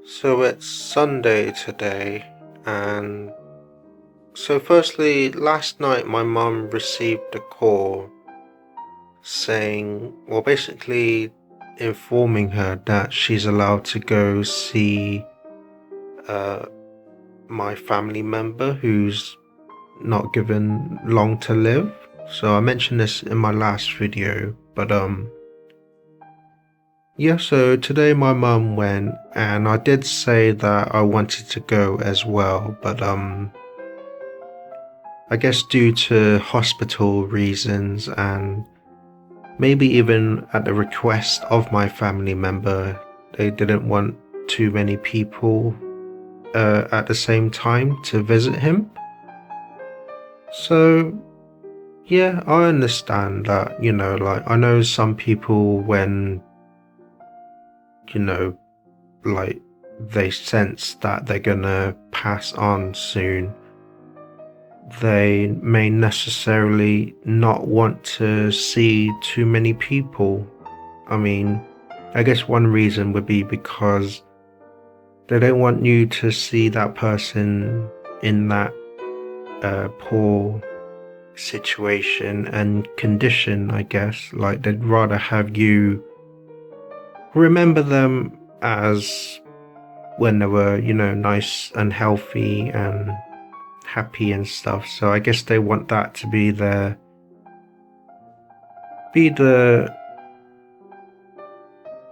So it's Sunday today, and so firstly, last night my mum received a call saying, well, basically informing her that she's allowed to go see uh, my family member who's not given long to live. So I mentioned this in my last video, but yeah, so today my mum went, and I did say that I wanted to go as well, but I guess due to hospital reasons and maybe even at the request of my family member, they didn't want too many people at the same time to visit him. So yeah, I understand that, like I know some people when, like they sense that they're gonna pass on soon, they may necessarily not want to see too many people. I mean, I guess one reason would be because they don't want you to see that person in that poor situation and condition, I guess. Like, they'd rather have you remember them as when they were, nice and healthy and happy and stuff. So I guess they want that to be the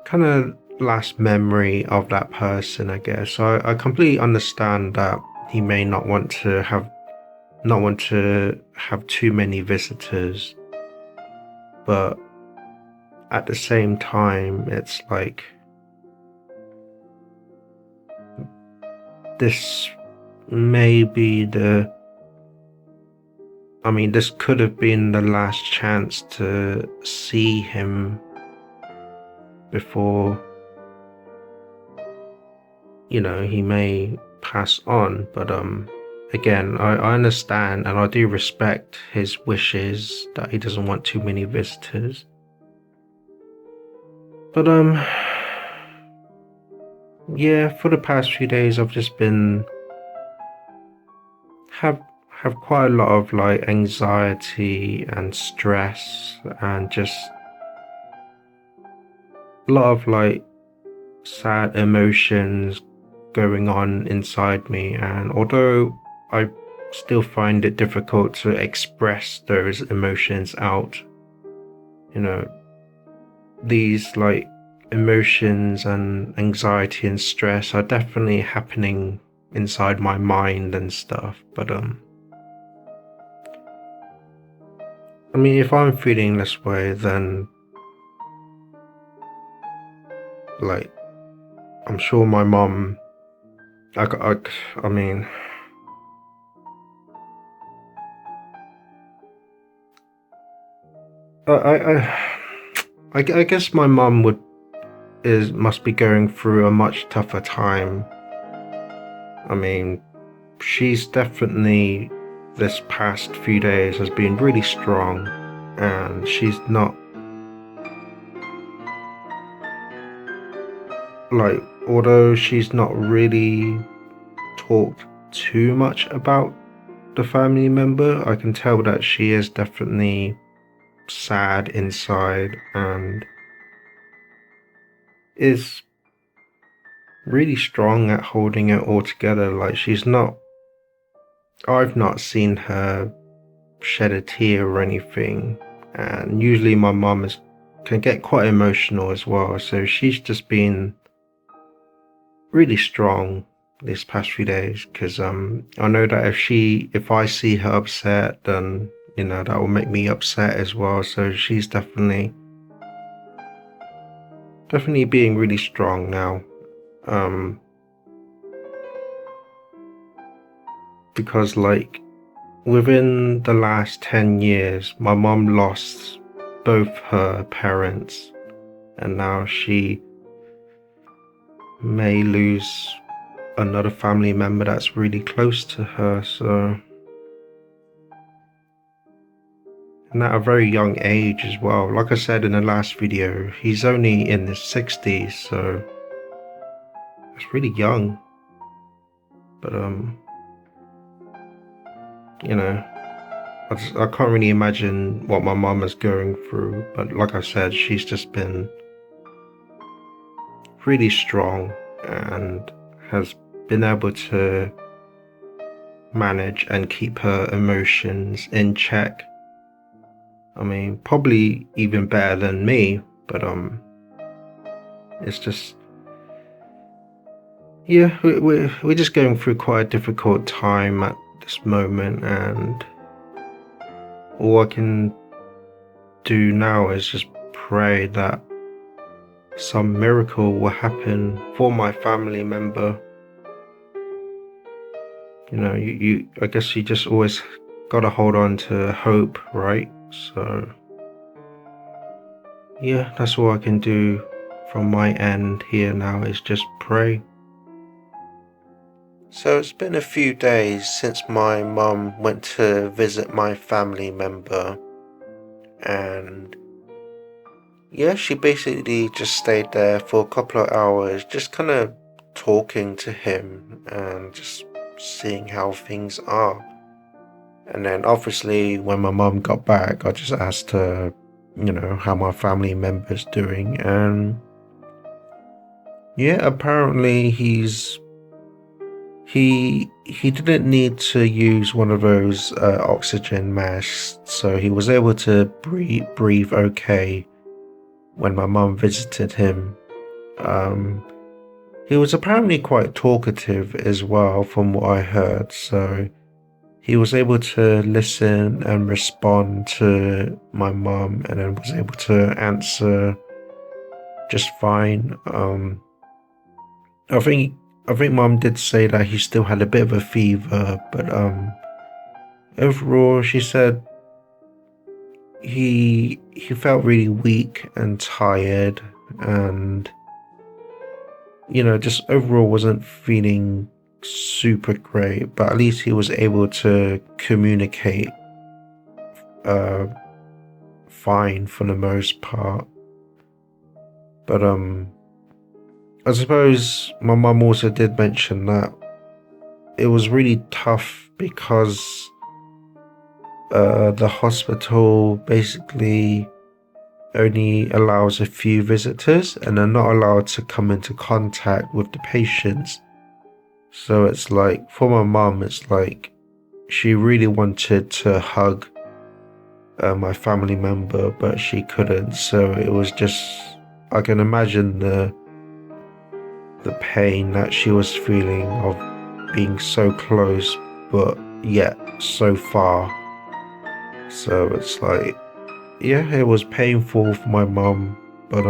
kind of last memory of that person, I guess. So I completely understand that he may not want to have too many visitors, but at the same time it's like this may be this could have been the last chance to see him before, he may pass on. But again, I understand and I do respect his wishes that he doesn't want too many visitors. But yeah, for the past few days I've just been have quite a lot of like anxiety and stress and just a lot of like sad emotions going on inside me. And although I still find it difficult to express those emotions out, these like emotions and anxiety and stress are definitely happening inside my mind and stuff. But if I'm feeling this way, then like I'm sure my mom, I mean, I guess my mum must be going through a much tougher time. I mean, she's definitely this past few days has been really strong, and she's not like, although she's not really talked too much about the family member, I can tell that she is definitely sad inside and is really strong at holding it all together. Like, I've not seen her shed a tear or anything, and usually my mum can get quite emotional as well, so she's just been really strong these past few days, because I know that if I see her upset, then that will make me upset as well. So she's definitely being really strong now, because like within the last 10 years my mom lost both her parents, and now she may lose another family member that's really close to her. So, and at a very young age as well. Like I said in the last video, he's only in his 60s, so it's really young. But you know, I can't really imagine what my mum is going through. But like I said, she's just been really strong and has been able to manage and keep her emotions in check. I mean, probably even better than me, but it's just, yeah, we're just going through quite a difficult time at this moment, and all I can do now is just pray that some miracle will happen for my family member. You know, I guess you just always gotta hold on to hope, right? So, yeah, that's all I can do from my end here now is just pray. So it's been a few days since my mum went to visit my family member, and yeah, she basically just stayed there for a couple of hours, just kind of talking to him and just seeing how things are. And then obviously when my mum got back, I just asked her, how my family member's doing, and yeah, apparently he didn't need to use one of those oxygen masks, so he was able to breathe okay when my mum visited him. He was apparently quite talkative as well, from what I heard, so he was able to listen and respond to my mum, and then was able to answer just fine. I think mum did say that he still had a bit of a fever, but overall she said he felt really weak and tired, and just overall wasn't feeling super great, but at least he was able to communicate fine for the most part. But I suppose my mum also did mention that it was really tough because the hospital basically only allows a few visitors, and they're not allowed to come into contact with the patients. So it's like, for my mum, it's like she really wanted to hug my family member, but she couldn't. So it was just, I can imagine the pain that she was feeling of being so close, but yet so far. So it's like, yeah, it was painful for my mum, but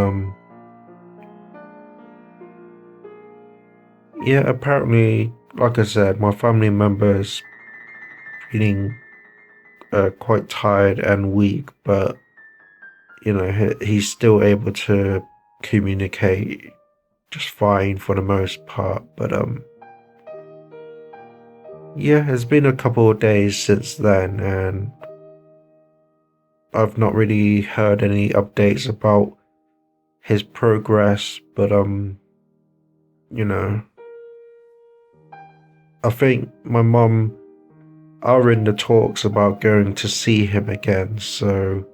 yeah, apparently, like I said, my family member is feeling quite tired and weak, but he's still able to communicate just fine for the most part. But yeah, it's been a couple of days since then, and I've not really heard any updates about his progress, but I think my mum are in the talks about going to see him again, so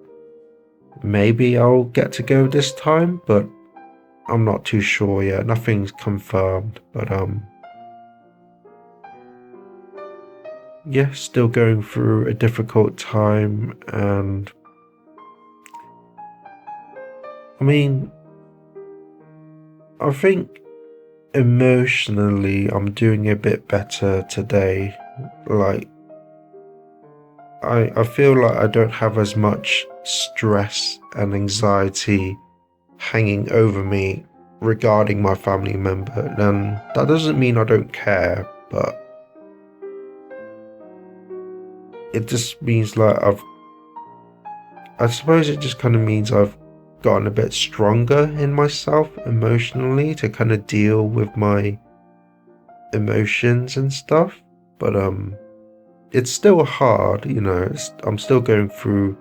maybe I'll get to go this time, but I'm not too sure yet. Nothing's confirmed, but yeah, still going through a difficult time, and I mean, I think emotionally I'm doing a bit better today. Like, I feel like I don't have as much stress and anxiety hanging over me regarding my family member. And that doesn't mean I don't care, but it just means like I suppose it just kind of means I've gotten a bit stronger in myself emotionally to kind of deal with my emotions and stuff. But it's still hard, I'm still going through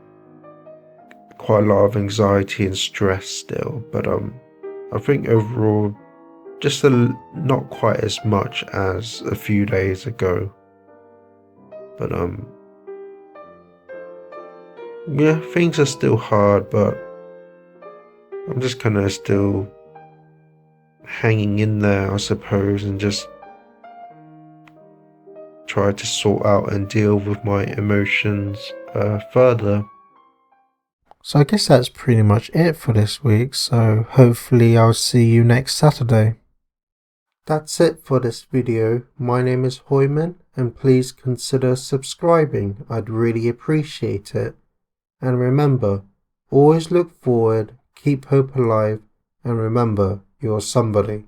quite a lot of anxiety and stress still, but I think overall just not quite as much as a few days ago. But yeah, things are still hard, but I'm just kind of still hanging in there, I suppose, and just try to sort out and deal with my emotions further. So I guess that's pretty much it for this week, so hopefully I'll see you next Saturday. That's it for this video. My name is Hoiman, and please consider subscribing. I'd really appreciate it. And remember, always look forward, keep hope alive, and remember, you're somebody.